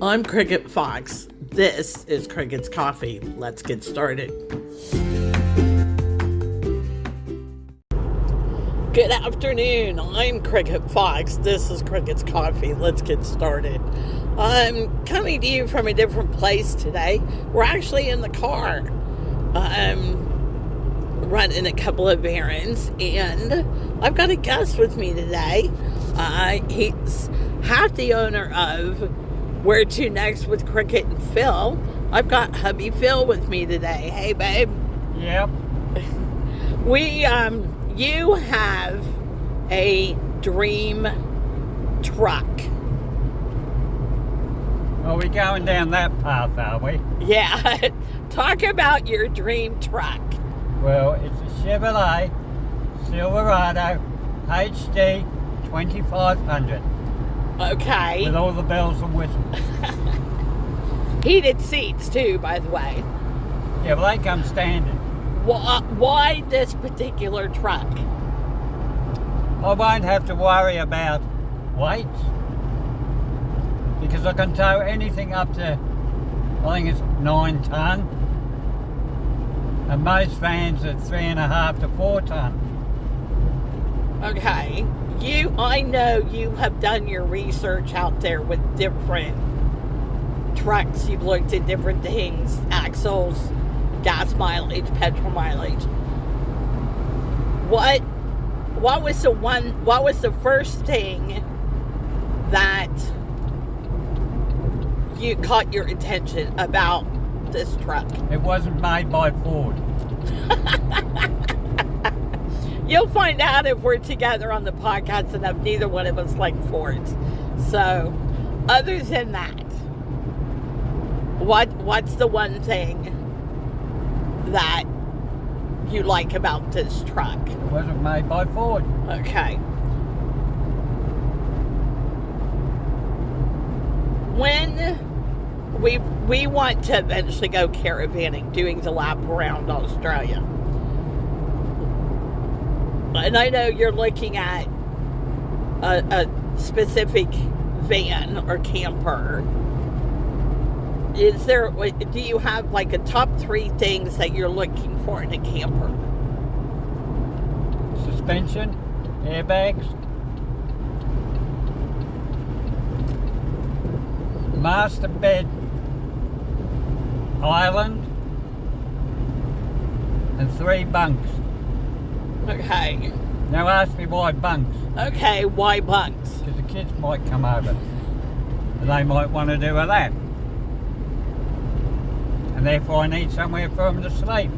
I'm Cricket Fox. This is Cricket's Coffee. Let's get started. Good afternoon. I'm Cricket Fox. This is Cricket's Coffee. Let's get started. I'm coming to you from a different place today. We're actually in the car. I'm running a couple of errands, and I've got a guest with me today. He's half the owner of Where to Next with Cricket and Phil. I've got hubby Phil with me today. Hey, babe. Yep. You have a dream truck. Are we going down that path, are we? Yeah. Talk about your dream truck. Well, it's a Chevrolet Silverado HD 2500. Okay. With all the bells and whistles. Heated seats, too, by the way. Yeah, well, they come standard. Why this particular truck? I won't have to worry about weight because I can tow anything up to, I think it's 9 ton, and most vans are 3.5 to 4 ton. Okay, I know you have done your research out there with different trucks. You've looked at different things, axles, gas mileage, petrol mileage. What was the first thing that you caught your attention about this truck? It wasn't made by Ford. You'll find out if we're together on the podcast enough. Neither one of us like Fords. So, other than that, what's the one thing that you like about this truck? It wasn't made by Ford. Okay. When we want to eventually go caravanning, doing the lap around Australia, and I know you're looking at a specific van or camper. Do you have like a top 3 things that you're looking for in a camper? Suspension, airbags, master bed, island, and 3 bunks. Okay. Now ask me why bunks. Okay, why bunks? Because the kids might come over and they might want to do a lap. And therefore I need somewhere for them to sleep.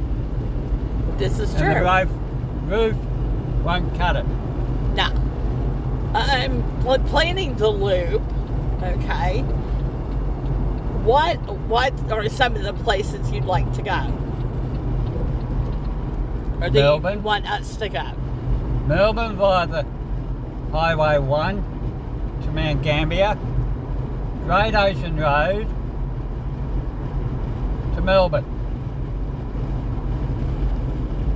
This is true. And the roof won't cut it. No. I'm planning the loop. Okay. What are some of the places you'd like to go? Or do you want us to go? Melbourne via the Highway 1 to Mount Gambier, Great Ocean Road to Melbourne.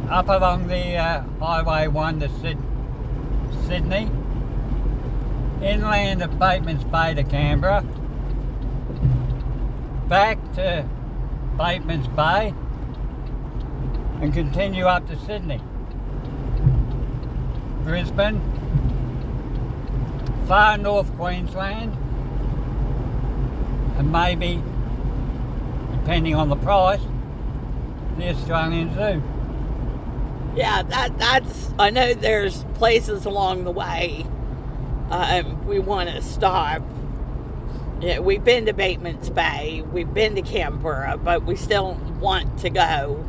Up along the Highway 1 to Sydney, inland of Bateman's Bay to Canberra, back to Bateman's Bay, and continue up to Sydney, Brisbane, far north Queensland, and maybe, depending on the price, the Australian Zoo. Yeah, that's. I know there's places along the way we want to stop. Yeah, we've been to Bateman's Bay, we've been to Canberra, but we still want to go.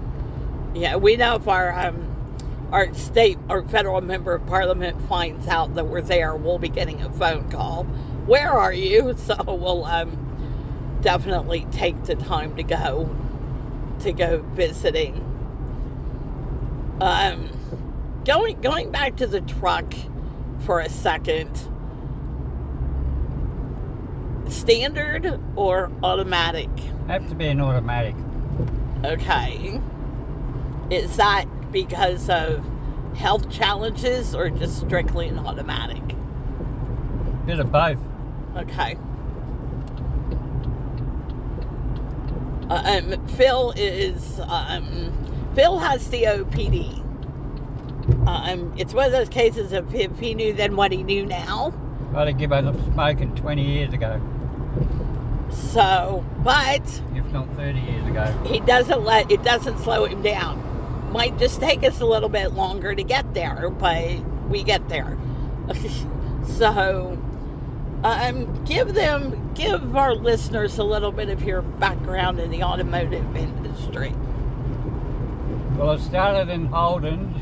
Yeah, we know if our state or federal member of parliament finds out that we're there, we'll be getting a phone call. Where are you? So we'll definitely take the time to go visiting. Going back to the truck for a second. Standard or automatic? Have to be an automatic. Okay. Is that because of health challenges or just strictly an automatic? Bit of both. Okay. Phil has COPD. It's one of those cases of if he knew then what he knew now. I'd have given up smoking 20 years ago. So, but if not 30 years ago. It doesn't slow him down. Might just take us a little bit longer to get there, but we get there. So, give our listeners a little bit of your background in the automotive industry. Well, I started in Holden's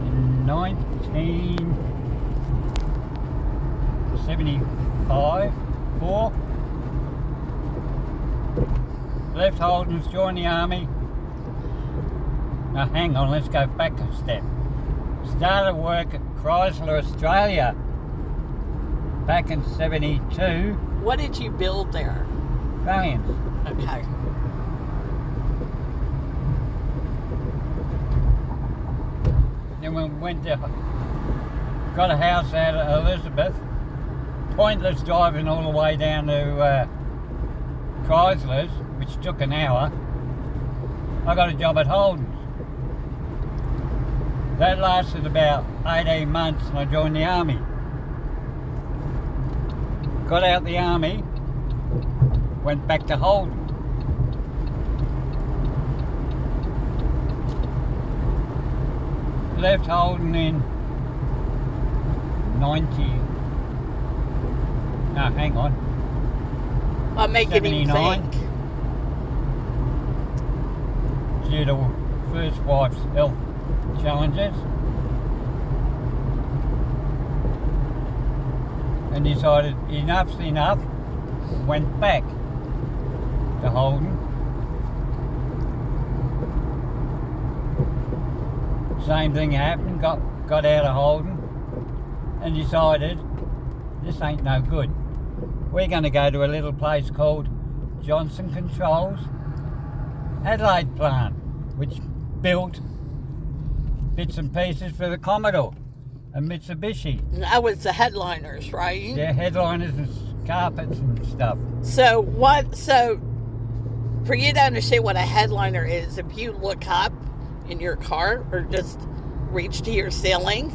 in 1975, 4. Left Holden's, joined the army. Now hang on, let's go back a step. Started work at Chrysler Australia back in 72. What did you build there? Valiants. Okay. Then we got a house out at Elizabeth. Pointless driving all the way down to Chrysler's, which took an hour. I got a job at Holden's. That lasted about 18 months and I joined the army. Got out the army, went back to Holden. Left Holden in 90. No, hang on. I'm making him 79. think. Due to first wife's health challenges. And decided enough's enough. Went back to Holden. Same thing happened, got out of Holden and decided this ain't no good. We're going to go to a little place called Johnson Controls Adelaide plant, which built bits and pieces for the Commodore and Mitsubishi. That was the headliners, right? Yeah, headliners and carpets and stuff. So for you to understand what a headliner is, if you look up in your car or just reach to your ceiling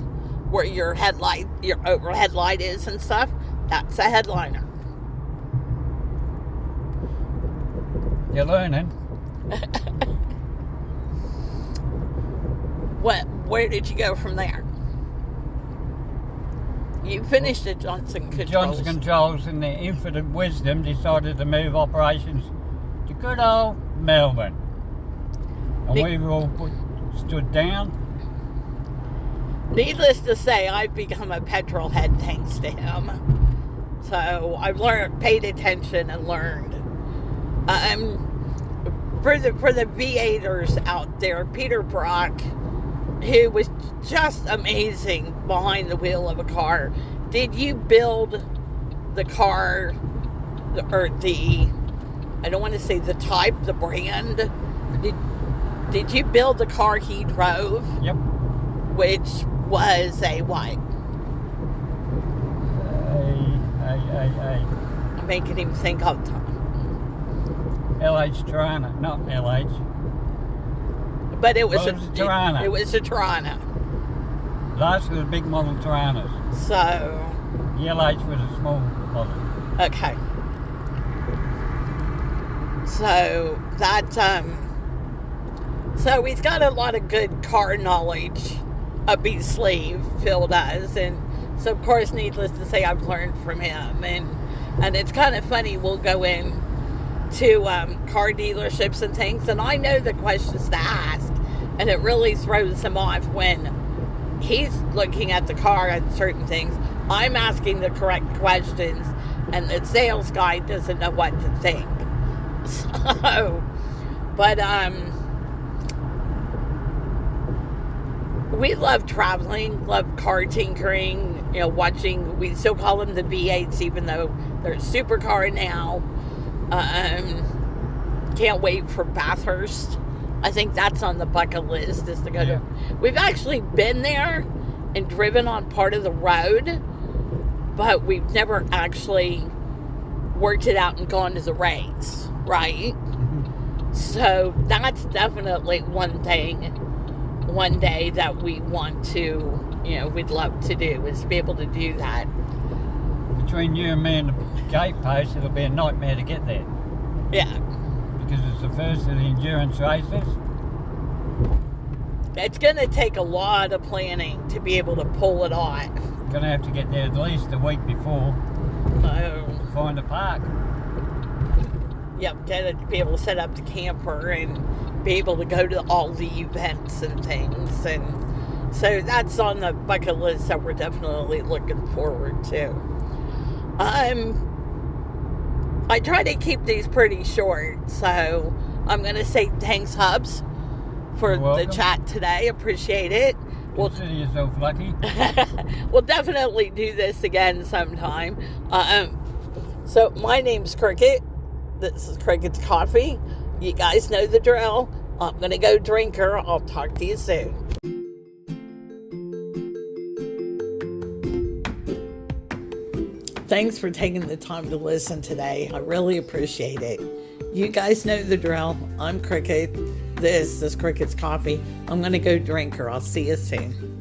where your overhead light is and stuff, that's a headliner. You're learning. Where did you go from there? You finished at Johnson Controls. Johnson Controls, in their infinite wisdom, decided to move operations to good old Melbourne. And we were all stood down. Needless to say, I've become a petrol head thanks to him. So I've paid attention and learned. For the V8ers out there, Peter Brock, who was just amazing behind the wheel of a car. Did you build the car, or I don't want to say the type, the brand? Did you build the car he drove? Yep. Which was a what? I'm making him think all the time. LH Tirana, not LH. But it was a Tirana. It was a Tirana. Last was a big model Tiranas. So. The LH was a small model. Okay. So that so he's got a lot of good car knowledge up his sleeve, Phil does, and so of course, needless to say, I've learned from him, and it's kind of funny. We'll go in to car dealerships and things, and I know the questions to ask, and it really throws him off when he's looking at the car and certain things. I'm asking the correct questions, and the sales guy doesn't know what to think. So, but we love traveling, love car tinkering, watching. We still call them the V8s, even though they're a supercar now. Can't wait for Bathurst. I think that's on the bucket list, is to go to. We've actually been there and driven on part of the road, but we've never actually worked it out and gone to the race, right? So that's definitely one thing, one day that we want to, we'd love to do, is be able to do that. Between you and me and the gate post, it'll be a nightmare to get there. Yeah. Because it's the first of the endurance races. It's going to take a lot of planning to be able to pull it off. Going to have to get there at least a week before to find a park. Yep, to be able to set up the camper and be able to go to all the events and things. And so that's on the bucket list that we're definitely looking forward to. I try to keep these pretty short, so I'm going to say thanks, Hubs, for the chat today. Appreciate it. Consider yourself lucky. We'll definitely do this again sometime. So my name's Cricket. This is Cricket's Coffee. You guys know the drill. I'm going to go drink her. I'll talk to you soon. Thanks for taking the time to listen today. I really appreciate it. You guys know the drill. I'm Cricket. This is Cricket's Coffee. I'm going to go drink her. I'll see you soon.